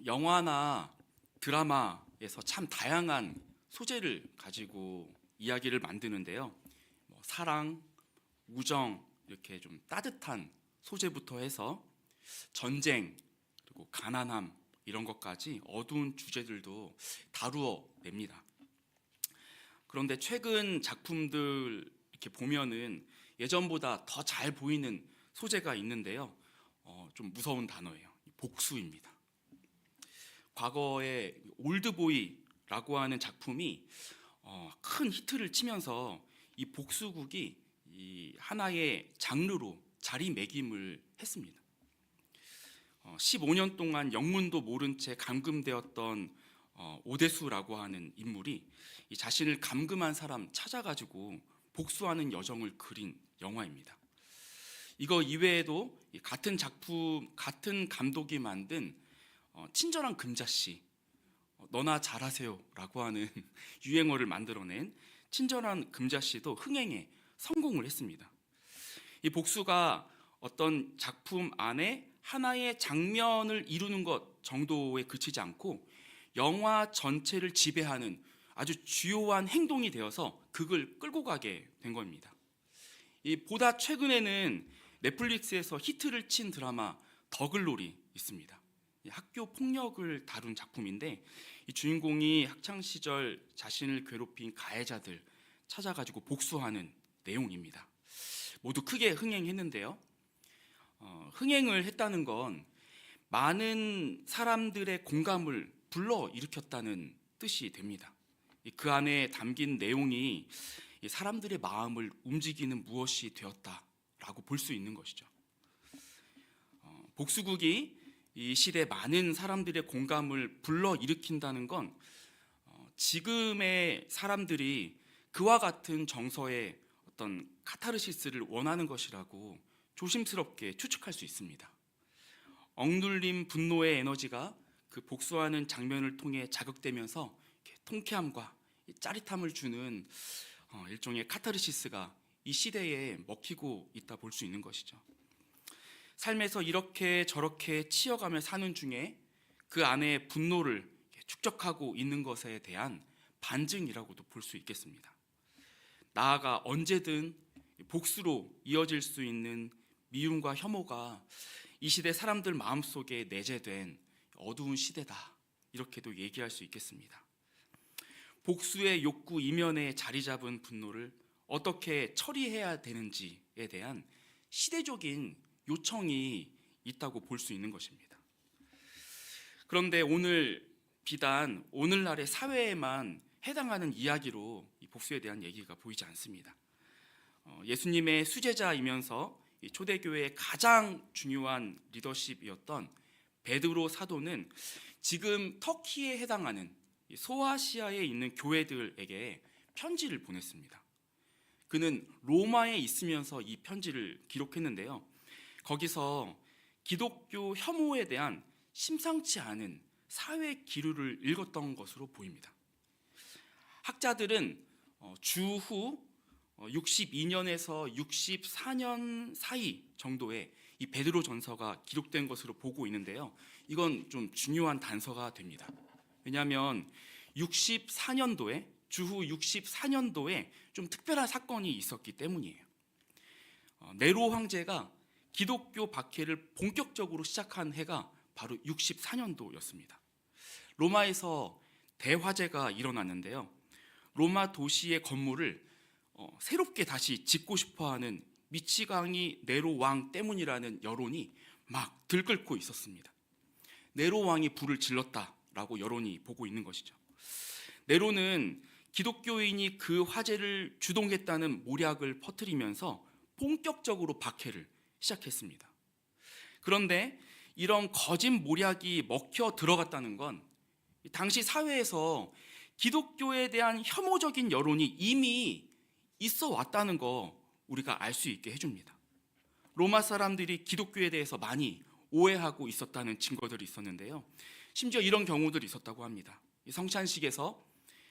영화나 드라마에서 참 다양한 소재를 가지고 이야기를 만드는데요. 사랑, 우정, 이렇게 좀 따뜻한 소재부터 해서 전쟁, 그리고 가난함 이런 것까지 어두운 주제들도 다루어 냅니다. 그런데 최근 작품들 이렇게 보면은 예전보다 더 잘 보이는 소재가 있는데요. 좀 무서운 단어예요. 복수입니다. 과거에 올드보이라고 하는 작품이 큰 히트를 치면서 이 복수극이 이 하나의 장르로 자리매김을 했습니다. 15년 동안 영문도 모른 채 감금되었던 오대수라고 하는 인물이 이 자신을 감금한 사람 찾아가지고 복수하는 여정을 그린 영화입니다. 이거 이외에도 같은 작품, 같은 감독이 만든 친절한 금자씨, 너나 잘하세요 라고 하는 유행어를 만들어낸 친절한 금자씨도 흥행에 성공을 했습니다. 이 복수가 어떤 작품 안에 하나의 장면을 이루는 것 정도에 그치지 않고 영화 전체를 지배하는 아주 주요한 행동이 되어서 극을 끌고 가게 된 겁니다. 보다 최근에는 넷플릭스에서 히트를 친 드라마 더글로리 있습니다. 학교 폭력을 다룬 작품인데 이 주인공이 학창 시절 자신을 괴롭힌 가해자들 찾아가지고 복수하는 내용입니다. 모두 크게 흥행했는데요. 흥행을 했다는 건 많은 사람들의 공감을 불러일으켰다는 뜻이 됩니다. 그 안에 담긴 내용이 사람들의 마음을 움직이는 무엇이 되었다라고 볼 수 있는 것이죠. 복수극이 이 시대 많은 사람들의 공감을 불러일으킨다는 건 지금의 사람들이 그와 같은 정서의 어떤 카타르시스를 원하는 것이라고 조심스럽게 추측할 수 있습니다. 억눌린 분노의 에너지가 그 복수하는 장면을 통해 자극되면서 통쾌함과 짜릿함을 주는 일종의 카타르시스가 이 시대에 먹히고 있다 볼 수 있는 것이죠. 삶에서 이렇게 저렇게 치여가며 사는 중에 그 안에 분노를 축적하고 있는 것에 대한 반증이라고도 볼 수 있겠습니다. 나아가 언제든 복수로 이어질 수 있는 미움과 혐오가 이 시대 사람들 마음속에 내재된 어두운 시대다, 이렇게도 얘기할 수 있겠습니다. 복수의 욕구 이면에 자리 잡은 분노를 어떻게 처리해야 되는지에 대한 시대적인 요청이 있다고 볼 수 있는 것입니다. 그런데 오늘 비단 오늘날의 사회에만 해당하는 이야기로 이 복수에 대한 얘기가 보이지 않습니다. 예수님의 수제자이면서 초대교회의 가장 중요한 리더십이었던 베드로 사도는 지금 터키에 해당하는 소아시아에 있는 교회들에게 편지를 보냈습니다. 그는 로마에 있으면서 이 편지를 기록했는데요. 거기서 기독교 혐오에 대한 심상치 않은 사회 기류를 읽었던 것으로 보입니다. 학자들은 주후 62년에서 64년 사이 정도에 이 베드로 전서가 기록된 것으로 보고 있는데요. 이건 좀 중요한 단서가 됩니다. 왜냐하면 64년도에 주후 64년도에 좀 특별한 사건이 있었기 때문이에요. 네로 황제가 기독교 박해를 본격적으로 시작한 해가 바로 64년도였습니다. 로마에서 대화재가 일어났는데요. 로마 도시의 건물을 새롭게 다시 짓고 싶어하는 미치광이 네로 왕 때문이라는 여론이 막 들끓고 있었습니다. 네로 왕이 불을 질렀다라고 여론이 보고 있는 것이죠. 네로는 기독교인이 그 화재를 주동했다는 모략을 퍼뜨리면서 본격적으로 박해를 시작했습니다. 그런데 이런 거짓 모략이 먹혀 들어갔다는 건 당시 사회에서 기독교에 대한 혐오적인 여론이 이미 있어 왔다는 거 우리가 알 수 있게 해줍니다. 로마 사람들이 기독교에 대해서 많이 오해하고 있었다는 증거들이 있었는데요. 심지어 이런 경우들이 있었다고 합니다. 성찬식에서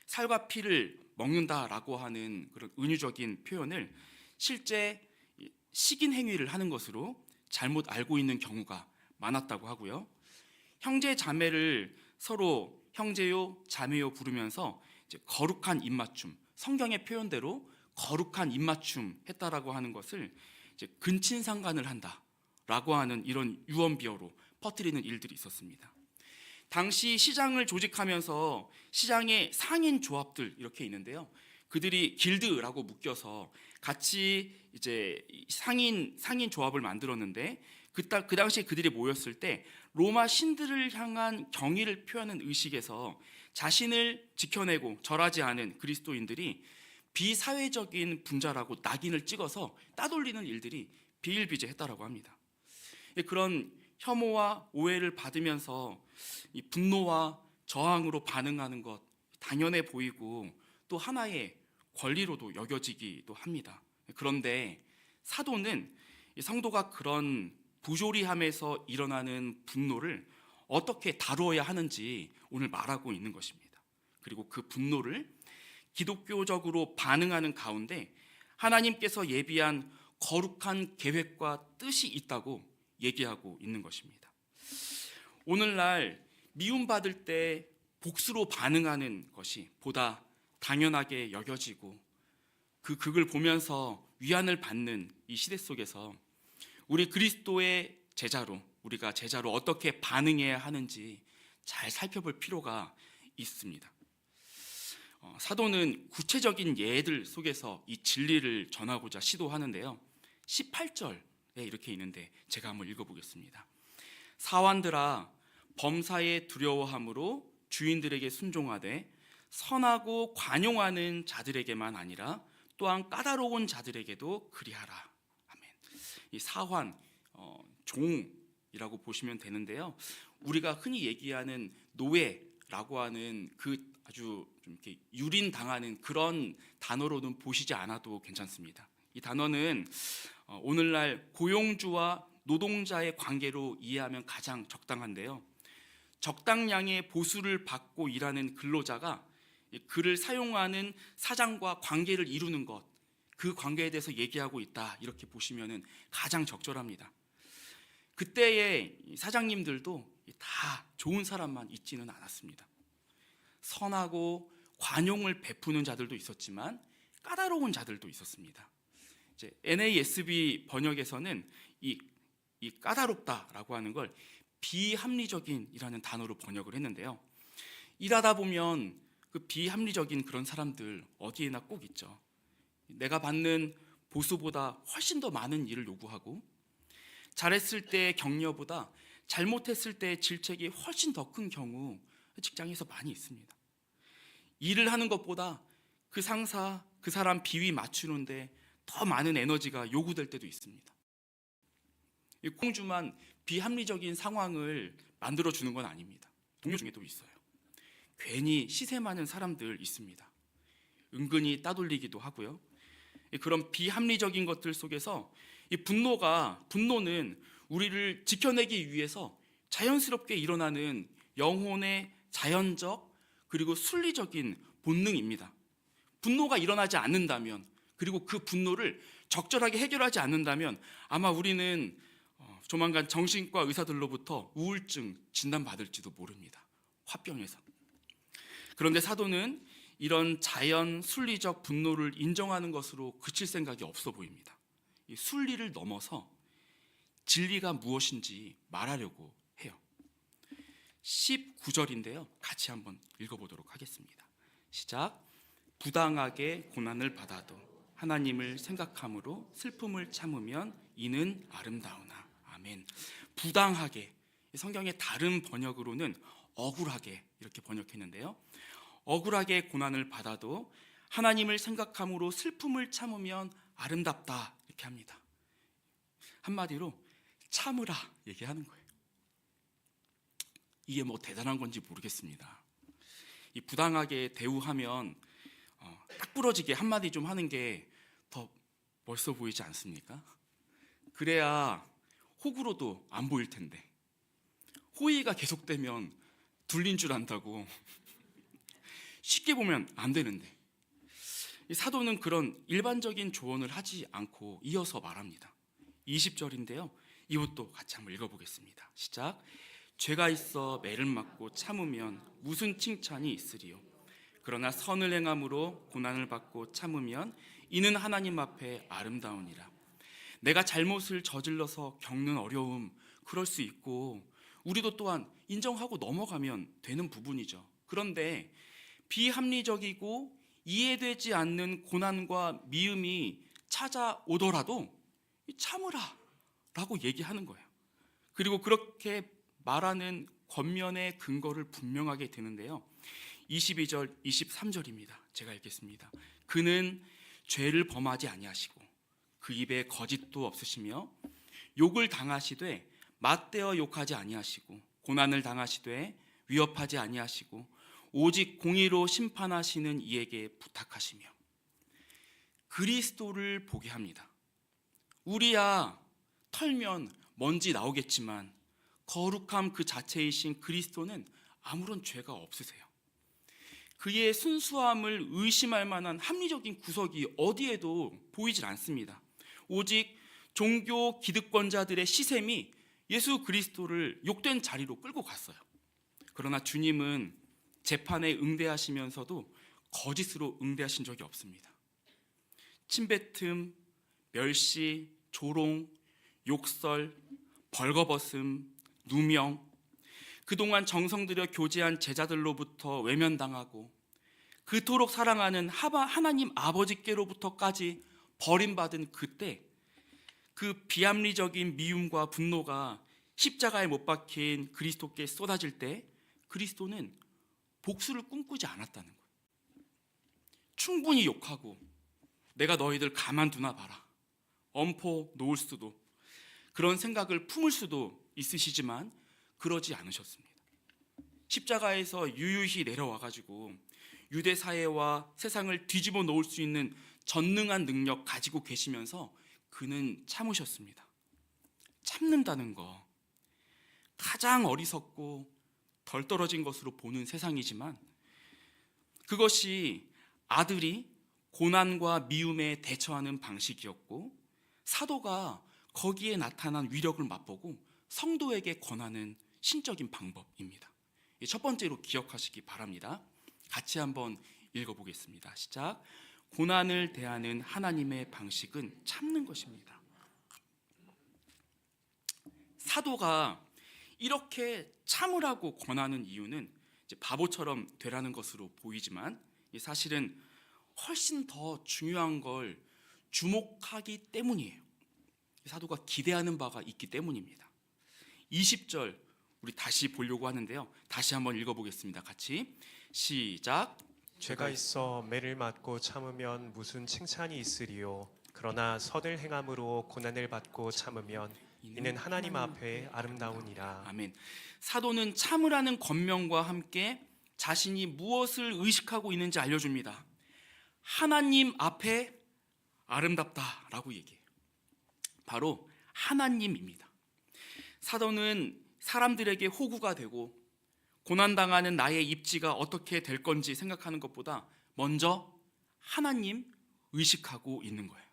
살과 피를 먹는다라고 하는 그런 은유적인 표현을 실제 식인 행위를 하는 것으로 잘못 알고 있는 경우가 많았다고 하고요. 형제 자매를 서로 형제요 자매요 부르면서 이제 거룩한 입맞춤, 성경의 표현대로 거룩한 입맞춤 했다라고 하는 것을 이제 근친상간을 한다라고 하는 이런 유언비어로 퍼뜨리는 일들이 있었습니다. 당시 시장을 조직하면서 시장의 상인 조합들 이렇게 있는데요. 그들이 길드라고 묶여서 같이 이제 상인 조합을 만들었는데 그 당시에 그들이 모였을 때 로마 신들을 향한 경의를 표하는 의식에서 자신을 지켜내고 절하지 않은 그리스도인들이 비사회적인 분자라고 낙인을 찍어서 따돌리는 일들이 비일비재했다라고 합니다. 그런 혐오와 오해를 받으면서 이 분노와 저항으로 반응하는 것 당연해 보이고 또 하나의 권리로도 여겨지기도 합니다. 그런데 사도는 성도가 그런 부조리함에서 일어나는 분노를 어떻게 다루어야 하는지 오늘 말하고 있는 것입니다. 그리고 그 분노를 기독교적으로 반응하는 가운데 하나님께서 예비한 거룩한 계획과 뜻이 있다고 얘기하고 있는 것입니다. 오늘날 미움받을 때 복수로 반응하는 것이 보다 당연하게 여겨지고 그 극을 보면서 위안을 받는 이 시대 속에서 우리 그리스도의 제자로, 우리가 제자로 어떻게 반응해야 하는지 잘 살펴볼 필요가 있습니다. 사도는 구체적인 예들 속에서 이 진리를 전하고자 시도하는데요. 18절에 이렇게 있는데 제가 한번 읽어보겠습니다. 사환들아, 범사에 두려워함으로 주인들에게 순종하되 선하고 관용하는 자들에게만 아니라 또한 까다로운 자들에게도 그리하라. 아멘. 이 사환, 종이라고 보시면 되는데요. 우리가 흔히 얘기하는 노예라고 하는 그 아주 좀 이렇게 유린당하는 그런 단어로는 보시지 않아도 괜찮습니다. 이 단어는 오늘날 고용주와 노동자의 관계로 이해하면 가장 적당한데요. 적당량의 보수를 받고 일하는 근로자가 그를 사용하는 사장과 관계를 이루는 것, 그 관계에 대해서 얘기하고 있다 이렇게 보시면 가장 적절합니다. 그때의 사장님들도 다 좋은 사람만 있지는 않았습니다. 선하고 관용을 베푸는 자들도 있었지만 까다로운 자들도 있었습니다. 이제 NASB 번역에서는 이 까다롭다라고 하는 걸 비합리적인이라는 단어로 번역을 했는데요. 일하다 보면 그 비합리적인 그런 사람들 어디에나 꼭 있죠. 내가 받는 보수보다 훨씬 더 많은 일을 요구하고 잘했을 때 격려보다 잘못했을 때 질책이 훨씬 더 큰 경우 직장에서 많이 있습니다. 일을 하는 것보다 그 상사, 그 사람 비위 맞추는데 더 많은 에너지가 요구될 때도 있습니다. 이 공주만 비합리적인 상황을 만들어주는 건 아닙니다. 동료 중에도 있어요. 괜히 시세 많은 사람들 있습니다. 은근히 따돌리기도 하고요. 그런 비합리적인 것들 속에서 이 분노는 우리를 지켜내기 위해서 자연스럽게 일어나는 영혼의 자연적 그리고 순리적인 본능입니다. 분노가 일어나지 않는다면, 그리고 그 분노를 적절하게 해결하지 않는다면 아마 우리는 조만간 정신과 의사들로부터 우울증 진단받을지도 모릅니다. 화병에서. 그런데 사도는 이런 자연 순리적 분노를 인정하는 것으로 그칠 생각이 없어 보입니다. 이 순리를 넘어서 진리가 무엇인지 말하려고 해요. 19절인데요. 같이 한번 읽어보도록 하겠습니다. 시작. 부당하게 고난을 받아도 하나님을 생각함으로 슬픔을 참으면 이는 아름다우나. 아멘. 부당하게, 성경의 다른 번역으로는 억울하게 이렇게 번역했는데요. 억울하게 고난을 받아도 하나님을 생각함으로 슬픔을 참으면 아름답다 이렇게 합니다. 한마디로 참으라 얘기하는 거예요. 이게 뭐 대단한 건지 모르겠습니다. 이 부당하게 대우하면 딱 부러지게 한마디 좀 하는 게 더 멋있어 보이지 않습니까? 그래야 호구로도 안 보일 텐데 호의가 계속되면 둘린 줄 안다고 쉽게 보면 안 되는데 이 사도는 그런 일반적인 조언을 하지 않고 이어서 말합니다. 20절인데요. 이것도 같이 한번 읽어보겠습니다. 시작. 죄가 있어 매를 맞고 참으면 무슨 칭찬이 있으리요. 그러나 선을 행함으로 고난을 받고 참으면 이는 하나님 앞에 아름다우니라. 내가 잘못을 저질러서 겪는 어려움, 그럴 수 있고 우리도 또한 인정하고 넘어가면 되는 부분이죠. 그런데 비합리적이고 이해되지 않는 고난과 미움이 찾아오더라도 참으라 라고 얘기하는 거예요. 그리고 그렇게 말하는 겉면의 근거를 분명하게 드는데요, 22절 23절입니다. 제가 읽겠습니다. 그는 죄를 범하지 아니하시고 그 입에 거짓도 없으시며 욕을 당하시되 맞대어 욕하지 아니하시고 고난을 당하시되 위협하지 아니하시고 오직 공의로 심판하시는 이에게 부탁하시며 그리스도를 보게 합니다. 우리야 털면 먼지 나오겠지만 거룩함 그 자체이신 그리스도는 아무런 죄가 없으세요. 그의 순수함을 의심할 만한 합리적인 구석이 어디에도 보이질 않습니다. 오직 종교 기득권자들의 시샘이 예수 그리스도를 욕된 자리로 끌고 갔어요. 그러나 주님은 재판에 응대하시면서도 거짓으로 응대하신 적이 없습니다. 침뱉음, 멸시, 조롱, 욕설, 벌거벗음, 누명, 그동안 정성 들여 교제한 제자들로부터 외면당하고 그토록 사랑하는 하나님 아버지께로부터까지 버림받은 그때, 그 비합리적인 미움과 분노가 십자가에 못 박힌 그리스도께 쏟아질 때 그리스도는 복수를 꿈꾸지 않았다는 거예요. 충분히 욕하고 내가 너희들 가만두나 봐라, 엄포 놓을 수도, 그런 생각을 품을 수도 있으시지만 그러지 않으셨습니다. 십자가에서 유유히 내려와가지고 유대 사회와 세상을 뒤집어 놓을 수 있는 전능한 능력 가지고 계시면서 그는 참으셨습니다. 참는다는 거 가장 어리석고 덜 떨어진 것으로 보는 세상이지만 그것이 아들이 고난과 미움에 대처하는 방식이었고 사도가 거기에 나타난 위력을 맛보고 성도에게 권하는 신적인 방법입니다. 첫 번째로 기억하시기 바랍니다. 같이 한번 읽어보겠습니다. 시작. 고난을 대하는 하나님의 방식은 참는 것입니다. 사도가 이렇게 참으라고 권하는 이유는 이제 바보처럼 되라는 것으로 보이지만 사실은 훨씬 더 중요한 걸 주목하기 때문이에요. 사도가 기대하는 바가 있기 때문입니다. 20절 우리 다시 보려고 하는데요, 다시 한번 읽어보겠습니다. 같이 시작. 죄가 있어 매를 맞고 참으면 무슨 칭찬이 있으리요. 그러나 선을 행함으로 고난을 받고 참으면 이는 하나님 앞에 아름다우니라. 아멘. 사도는 참으라는 권명과 함께 자신이 무엇을 의식하고 있는지 알려줍니다. 하나님 앞에 아름답다라고 얘기해요. 바로 하나님입니다. 사도는 사람들에게 호구가 되고 고난당하는 나의 입지가 어떻게 될 건지 생각하는 것보다 먼저 하나님 의식하고 있는 거예요.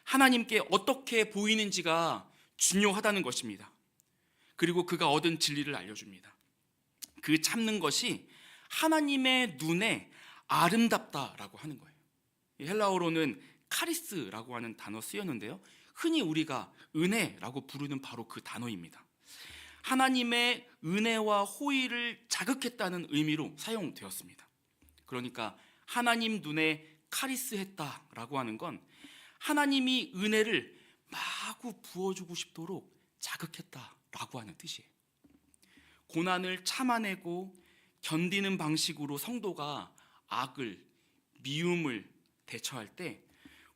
하나님께 어떻게 보이는지가 중요하다는 것입니다. 그리고 그가 얻은 진리를 알려줍니다. 그 참는 것이 하나님의 눈에 아름답다라고 하는 거예요. 헬라어로는 카리스라고 하는 단어 쓰였는데요, 흔히 우리가 은혜라고 부르는 바로 그 단어입니다. 하나님의 은혜와 호의를 자극했다는 의미로 사용되었습니다. 그러니까 하나님 눈에 카리스했다라고 하는 건 하나님이 은혜를 마구 부어주고 싶도록 자극했다라고 하는 뜻이에요. 고난을 참아내고 견디는 방식으로 성도가 악을, 미움을 대처할 때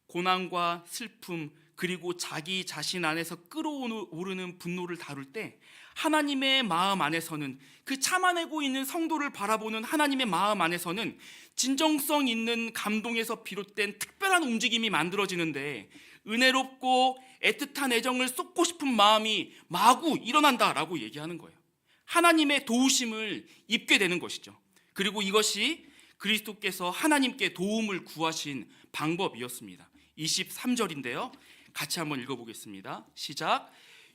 고난과 슬픔 그리고 자기 자신 안에서 끓어오르는 분노를 다룰 때 하나님의 마음 안에서는, 그 참아내고 있는 성도를 바라보는 하나님의 마음 안에서는 진정성 있는 감동에서 비롯된 특별한 움직임이 만들어지는데 은혜롭고 애틋한 애정을 쏟고 싶은 마음이 마구 일어난다라고 얘기하는 거예요. 하나님의 도우심을 입게 되는 것이죠. 그리고 이것이 그리스도께서 하나님께 도움을 구하신 방법이었습니다. 23절인데요, 같이 한번 읽어보겠습니다. 시작.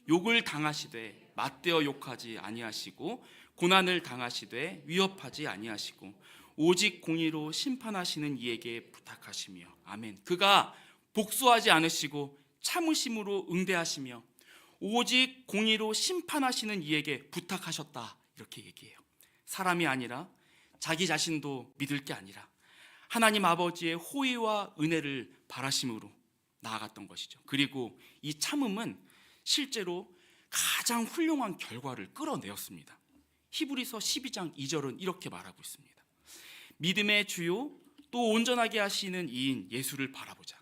욕을 당하시되 맞대어 욕하지 아니하시고 고난을 당하시되 위협하지 아니하시고 오직 공의로 심판하시는 이에게 부탁하시며 아멘. 그가 복수하지 않으시고 참으심으로 응대하시며 오직 공의로 심판하시는 이에게 부탁하셨다, 이렇게 얘기해요. 사람이 아니라 자기 자신도 믿을 게 아니라 하나님 아버지의 호의와 은혜를 바라심으로 나아갔던 것이죠. 그리고 이 참음은 실제로 가장 훌륭한 결과를 끌어내었습니다. 히브리서 12장 2절은 이렇게 말하고 있습니다. 믿음의 주요 또 온전하게 하시는 이인 예수를 바라보자.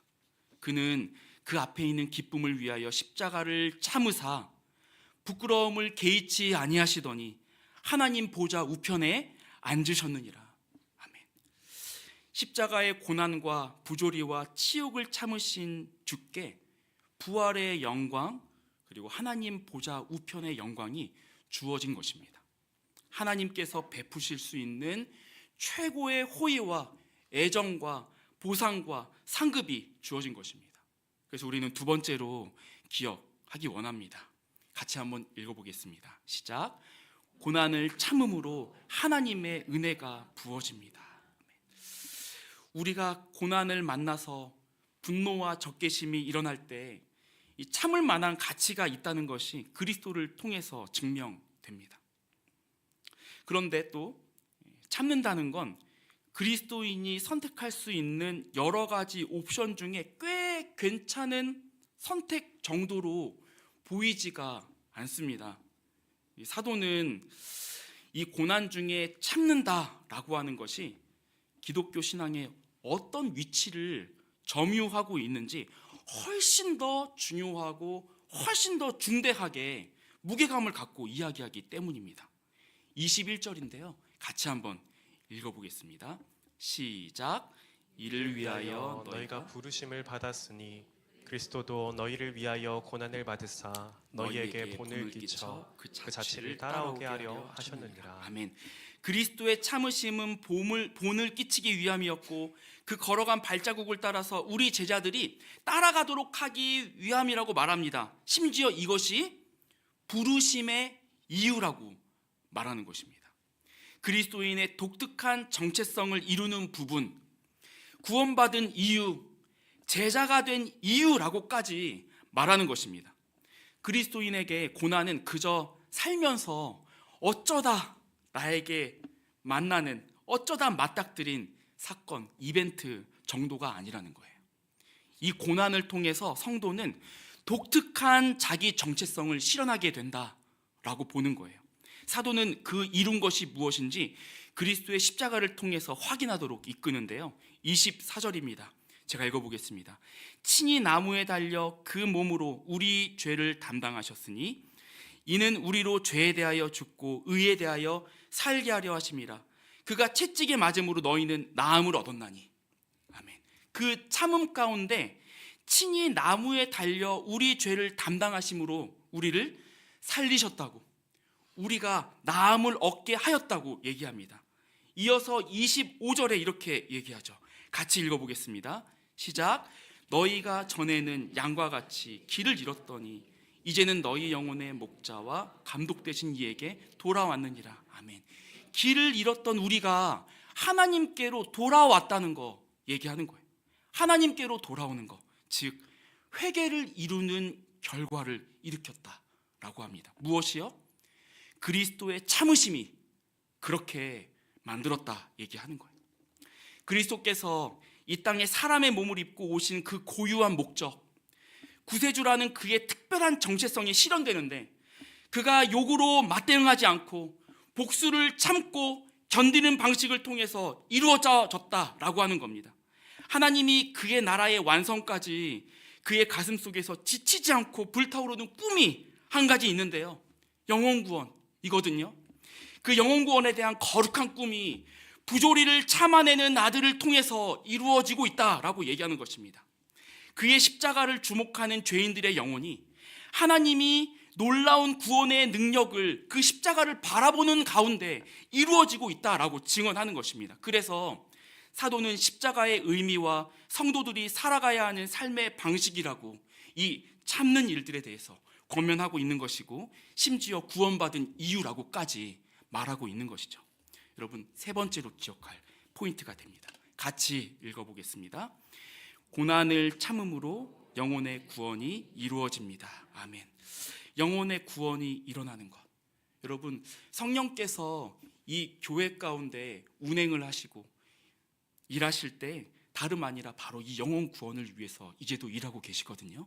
그는 그 앞에 있는 기쁨을 위하여 십자가를 참으사 부끄러움을 개의치 아니하시더니 하나님 보좌 우편에 앉으셨느니라. 아멘. 십자가의 고난과 부조리와 치욕을 참으신 주께 부활의 영광 그리고 하나님 보좌 우편의 영광이 주어진 것입니다. 하나님께서 베푸실 수 있는 최고의 호의와 애정과 보상과 상급이 주어진 것입니다. 그래서 우리는 두 번째로 기억하기 원합니다. 같이 한번 읽어보겠습니다. 시작. 고난을 참음으로 하나님의 은혜가 부어집니다. 우리가 고난을 만나서 분노와 적개심이 일어날 때 이 참을 만한 가치가 있다는 것이 그리스도를 통해서 증명됩니다. 그런데 또 참는다는 건 그리스도인이 선택할 수 있는 여러 가지 옵션 중에 꽤 괜찮은 선택 정도로 보이지가 않습니다. 사도는 이 고난 중에 참는다라고 하는 것이 기독교 신앙의 어떤 위치를 점유하고 있는지 훨씬 더 중요하고 훨씬 더 중대하게 무게감을 갖고 이야기하기 때문입니다. 21절인데요. 같이 한번 읽어보겠습니다. 시작. 이를 위하여 너희가 부르심을 받았으니 그리스도도 너희를 위하여 고난을 받으사 너희에게 본을 끼쳐 그 자체를 따라오게 하려 하셨느니라. 아멘. 그리스도의 참으심은 본을 끼치기 위함이었고 그 걸어간 발자국을 따라서 우리 제자들이 따라가도록 하기 위함이라고 말합니다. 심지어 이것이 부르심의 이유라고 말하는 것입니다. 그리스도인의 독특한 정체성을 이루는 부분, 구원받은 이유, 제자가 된 이유라고까지 말하는 것입니다. 그리스도인에게 고난은 그저 살면서 어쩌다 나에게 만나는, 어쩌다 맞닥뜨린 사건, 이벤트 정도가 아니라는 거예요. 이 고난을 통해서 성도는 독특한 자기 정체성을 실현하게 된다라고 보는 거예요. 사도는 그 이룬 것이 무엇인지 그리스도의 십자가를 통해서 확인하도록 이끄는데요. 24절입니다. 제가 읽어보겠습니다. 친히 나무에 달려 그 몸으로 우리 죄를 담당하셨으니 이는 우리로 죄에 대하여 죽고 의에 대하여 살게 하려 하심이라. 그가 채찍에 맞음으로 너희는 나음을 얻었나니. 아멘. 그 참음 가운데 친히 나무에 달려 우리 죄를 담당하심으로 우리를 살리셨다고, 우리가 나음을 얻게 하였다고 얘기합니다. 이어서 25절에 이렇게 얘기하죠. 같이 읽어보겠습니다. 시작. 너희가 전에는 양과 같이 길을 잃었더니 이제는 너희 영혼의 목자와 감독 되신 이에게 돌아왔느니라. 아멘. 길을 잃었던 우리가 하나님께로 돌아왔다는 거 얘기하는 거예요. 하나님께로 돌아오는 거, 즉 회개를 이루는 결과를 일으켰다라고 합니다. 무엇이요? 그리스도의 참으심이 그렇게 만들었다 얘기하는 거예요. 그리스도께서 이 땅에 사람의 몸을 입고 오신 그 고유한 목적, 구세주라는 그의 특별한 정체성이 실현되는데 그가 욕으로 맞대응하지 않고 복수를 참고 견디는 방식을 통해서 이루어졌다라고 하는 겁니다. 하나님이 그의 나라의 완성까지 그의 가슴 속에서 지치지 않고 불타오르는 꿈이 한 가지 있는데요. 영혼구원이거든요. 그 영혼구원에 대한 거룩한 꿈이 부조리를 참아내는 아들을 통해서 이루어지고 있다라고 얘기하는 것입니다. 그의 십자가를 주목하는 죄인들의 영혼이 하나님이 놀라운 구원의 능력을 그 십자가를 바라보는 가운데 이루어지고 있다라고 증언하는 것입니다. 그래서 사도는 십자가의 의미와 성도들이 살아가야 하는 삶의 방식이라고 이 참는 일들에 대해서 권면하고 있는 것이고 심지어 구원받은 이유라고까지 말하고 있는 것이죠. 여러분, 세 번째로 기억할 포인트가 됩니다. 같이 읽어보겠습니다. 고난을 참음으로 영혼의 구원이 이루어집니다. 아멘. 영혼의 구원이 일어나는 것. 여러분, 성령께서 이 교회 가운데 운행을 하시고 일하실 때 다름 아니라 바로 이 영혼 구원을 위해서 이제도 일하고 계시거든요.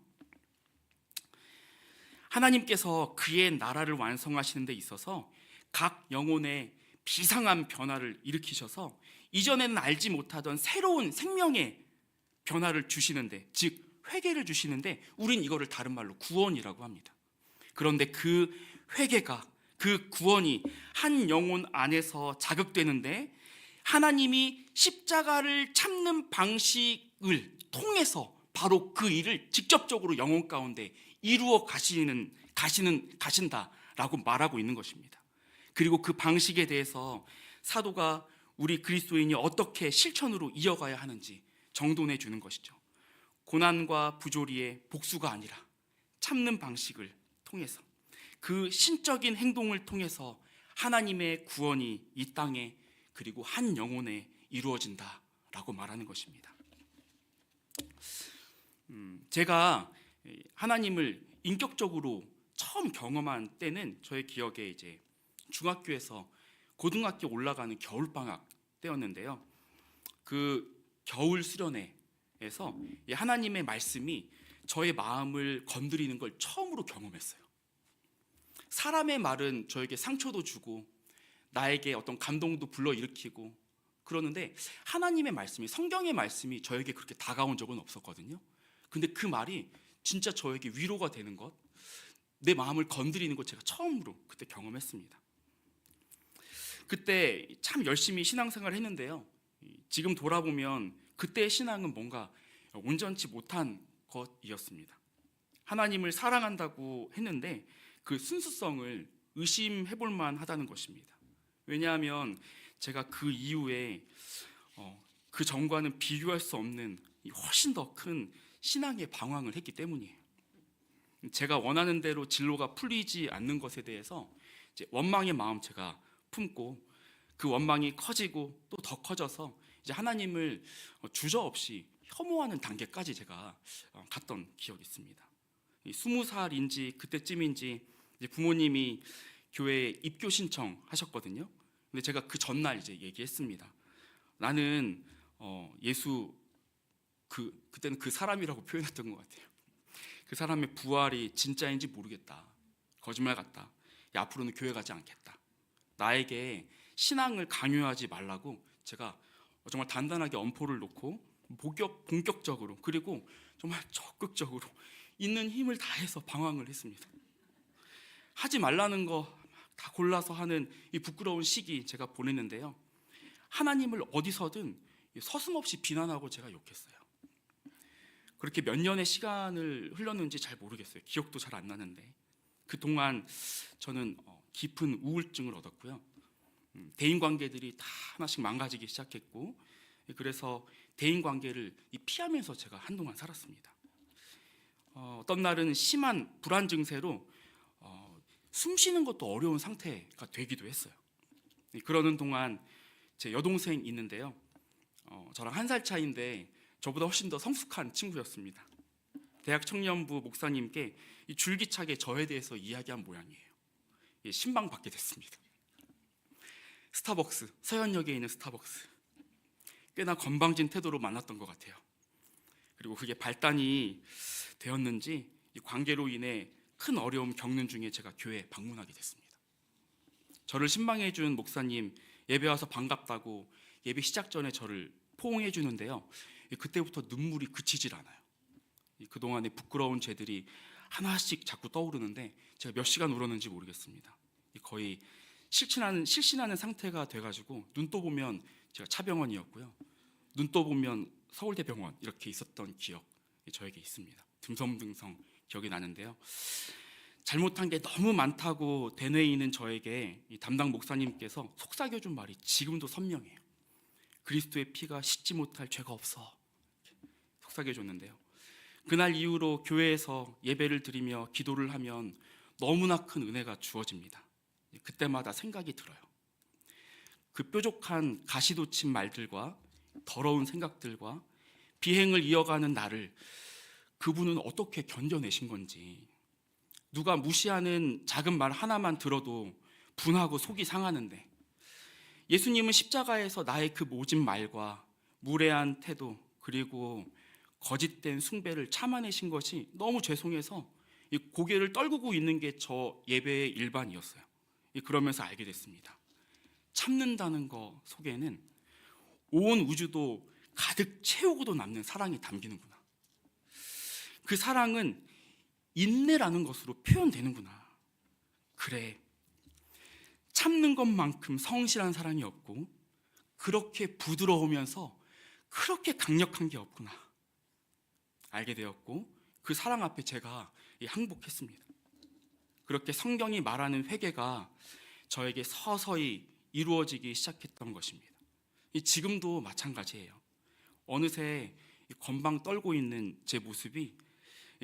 하나님께서 그의 나라를 완성하시는 데 있어서 각 영혼의 비상한 변화를 일으키셔서 이전에는 알지 못하던 새로운 생명의 변화를 주시는데, 즉 회개를 주시는데, 우린 이거를 다른 말로 구원이라고 합니다. 그런데 그 회개가, 그 구원이 한 영혼 안에서 자극되는데 하나님이 십자가를 참는 방식을 통해서 바로 그 일을 직접적으로 영혼 가운데 이루어 가신다라고 말하고 있는 것입니다. 그리고 그 방식에 대해서 사도가 우리 그리스도인이 어떻게 실천으로 이어가야 하는지 정돈해 주는 것이죠. 고난과 부조리의 복수가 아니라 참는 방식을 통해서, 그 신적인 행동을 통해서 하나님의 구원이 이 땅에 그리고 한 영혼에 이루어진다라고 말하는 것입니다. 제가 하나님을 인격적으로 처음 경험한 때는 저의 기억에 이제 중학교에서 고등학교 올라가는 겨울방학 때였는데요. 그 겨울 수련회에서 하나님의 말씀이 저의 마음을 건드리는 걸 처음으로 경험했어요. 사람의 말은 저에게 상처도 주고 나에게 어떤 감동도 불러일으키고 그러는데 하나님의 말씀이, 성경의 말씀이 저에게 그렇게 다가온 적은 없었거든요. 근데 그 말이 진짜 저에게 위로가 되는 것, 내 마음을 건드리는 것, 제가 처음으로 그때 경험했습니다. 그때 참 열심히 신앙생활을 했는데요, 지금 돌아보면 그때의 신앙은 뭔가 온전치 못한 것이었습니다. 하나님을 사랑한다고 했는데 그 순수성을 의심해볼 만하다는 것입니다. 왜냐하면 제가 그 이후에 그 전과는 비교할 수 없는 훨씬 더 큰 신앙의 방황을 했기 때문이에요. 제가 원하는 대로 진로가 풀리지 않는 것에 대해서 이제 원망의 마음 제가 품고, 그 원망이 커지고 또 더 커져서 이제 하나님을 주저없이 혐오하는 단계까지 제가 갔던 기억이 있습니다. 20살인지 그때쯤인지 이제 부모님이 교회에 입교 신청하셨거든요. 근데 제가 그 전날 이제 얘기했습니다. 나는 예수 그때는 그 사람이라고 표현했던 것 같아요. 그 사람의 부활이 진짜인지 모르겠다. 거짓말 같다. 앞으로는 교회 가지 않겠다. 나에게 신앙을 강요하지 말라고 제가 정말 단단하게 엄포를 놓고 본격적으로, 그리고 정말 적극적으로 있는 힘을 다해서 방황을 했습니다. 하지 말라는 거 다 골라서 하는 이 부끄러운 시기 제가 보냈는데요, 하나님을 어디서든 서슴없이 비난하고 제가 욕했어요. 그렇게 몇 년의 시간을 흘렀는지 잘 모르겠어요. 기억도 잘 안 나는데 그동안 저는 깊은 우울증을 얻었고요. 대인관계들이 다 하나씩 망가지기 시작했고, 그래서 대인관계를 피하면서 제가 한동안 살았습니다. 어떤 날은 심한 불안 증세로 숨 쉬는 것도 어려운 상태가 되기도 했어요. 그러는 동안 제 여동생 있는데요, 저랑 1살 차이인데 저보다 훨씬 더 성숙한 친구였습니다. 대학 청년부 목사님께 줄기차게 저에 대해서 이야기한 모양이에요. 신방 받게 됐습니다. 스타벅스, 서현역에 있는 스타벅스, 꽤나 건방진 태도로 만났던 것 같아요. 그리고 그게 발단이 되었는지 이 관계로 인해 큰 어려움 겪는 중에 제가 교회에 방문하게 됐습니다. 저를 신방해 준 목사님, 예배 와서 반갑다고 예배 시작 전에 저를 포옹해 주는데요, 그때부터 눈물이 그치질 않아요. 그동안의 부끄러운 죄들이 하나씩 자꾸 떠오르는데 제가 몇 시간 울었는지 모르겠습니다. 거의 실신하는 상태가 돼가지고 눈 떠보면 제가 차병원이었고요, 눈 떠보면 서울대병원 이렇게 있었던 기억이 저에게 있습니다. 듬성듬성 기억이 나는데요, 잘못한 게 너무 많다고 되뇌이는 저에게 이 담당 목사님께서 속삭여준 말이 지금도 선명해요. 그리스도의 피가 씻지 못할 죄가 없어, 속삭여줬는데요, 그날 이후로 교회에서 예배를 드리며 기도를 하면 너무나 큰 은혜가 주어집니다. 그때마다 생각이 들어요. 그 뾰족한 가시돋친 말들과 더러운 생각들과 비행을 이어가는 나를 그분은 어떻게 견뎌내신 건지, 누가 무시하는 작은 말 하나만 들어도 분하고 속이 상하는데 예수님은 십자가에서 나의 그 모진 말과 무례한 태도 그리고 거짓된 숭배를 참아내신 것이 너무 죄송해서 이 고개를 떨구고 있는 게 저 예배의 일반이었어요. 그러면서 알게 됐습니다. 참는다는 거 속에는 온 우주도 가득 채우고도 남는 사랑이 담기는구나. 그 사랑은 인내라는 것으로 표현되는구나. 그래, 참는 것만큼 성실한 사랑이 없고 그렇게 부드러우면서 그렇게 강력한 게 없구나 알게 되었고, 그 사랑 앞에 제가 항복했습니다. 그렇게 성경이 말하는 회개가 저에게 서서히 이루어지기 시작했던 것입니다. 지금도 마찬가지예요. 어느새 건방 떨고 있는 제 모습이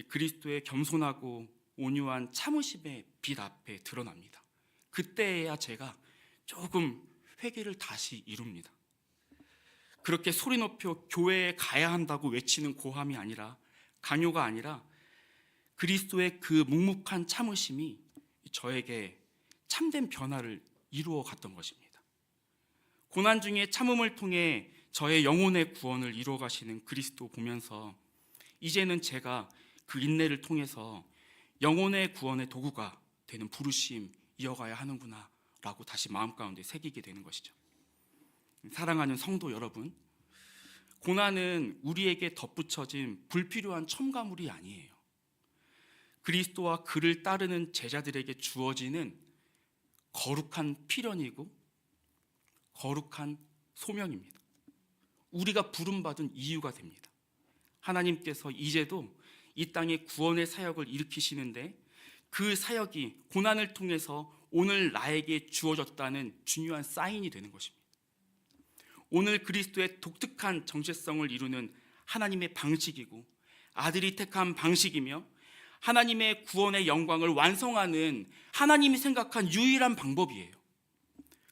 그리스도의 겸손하고 온유한 참으심의 빛 앞에 드러납니다. 그때야 제가 조금 회개를 다시 이룹니다. 그렇게 소리 높여 교회에 가야 한다고 외치는 고함이 아니라, 강요가 아니라 그리스도의 그 묵묵한 참으심이 저에게 참된 변화를 이루어 갔던 것입니다. 고난 중에 참음을 통해 저의 영혼의 구원을 이루어 가시는 그리스도 보면서 이제는 제가 그 인내를 통해서 영혼의 구원의 도구가 되는 부르심 이어가야 하는구나 라고 다시 마음 가운데 새기게 되는 것이죠. 사랑하는 성도 여러분, 고난은 우리에게 덧붙여진 불필요한 첨가물이 아니에요. 그리스도와 그를 따르는 제자들에게 주어지는 거룩한 필연이고 거룩한 소명입니다. 우리가 부름받은 이유가 됩니다. 하나님께서 이제도 이 땅에 구원의 사역을 일으키시는데 그 사역이 고난을 통해서 오늘 나에게 주어졌다는 중요한 사인이 되는 것입니다. 오늘 그리스도의 독특한 정체성을 이루는 하나님의 방식이고 아들이 택한 방식이며 하나님의 구원의 영광을 완성하는 하나님이 생각한 유일한 방법이에요.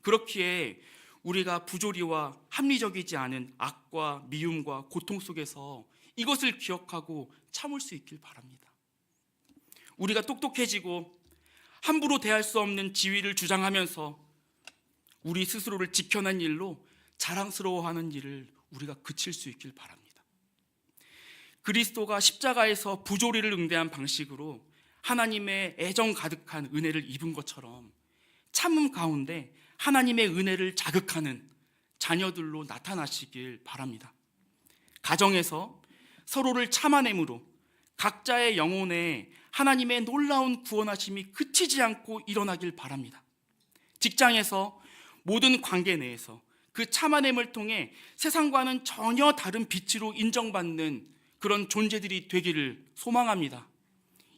그렇기에 우리가 부조리와 합리적이지 않은 악과 미움과 고통 속에서 이것을 기억하고 참을 수 있길 바랍니다. 우리가 똑똑해지고 함부로 대할 수 없는 지위를 주장하면서 우리 스스로를 지켜낸 일로 자랑스러워하는 일을 우리가 그칠 수 있길 바랍니다. 그리스도가 십자가에서 부조리를 응대한 방식으로 하나님의 애정 가득한 은혜를 입은 것처럼 참음 가운데 하나님의 은혜를 자극하는 자녀들로 나타나시길 바랍니다. 가정에서 서로를 참아냄으로 각자의 영혼에 하나님의 놀라운 구원하심이 그치지 않고 일어나길 바랍니다. 직장에서 모든 관계 내에서 그 참아냄을 통해 세상과는 전혀 다른 빛으로 인정받는 그런 존재들이 되기를 소망합니다.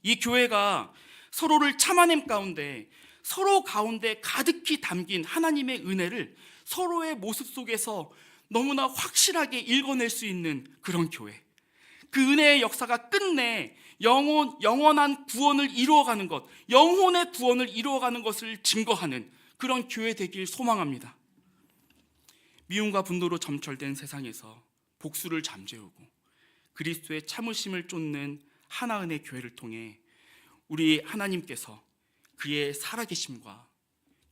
이 교회가 서로를 참아냄 가운데 서로 가운데 가득히 담긴 하나님의 은혜를 서로의 모습 속에서 너무나 확실하게 읽어낼 수 있는 그런 교회, 그 은혜의 역사가 끝내 영원한 구원을 이루어가는 것, 영혼의 구원을 이루어가는 것을 증거하는 그런 교회 되길 소망합니다. 미움과 분노로 점철된 세상에서 복수를 잠재우고 그리스도의 참으심을 쫓는 하나은혜 교회를 통해 우리 하나님께서 그의 살아계심과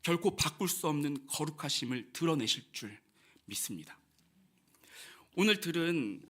결코 바꿀 수 없는 거룩하심을 드러내실 줄 믿습니다. 오늘 들은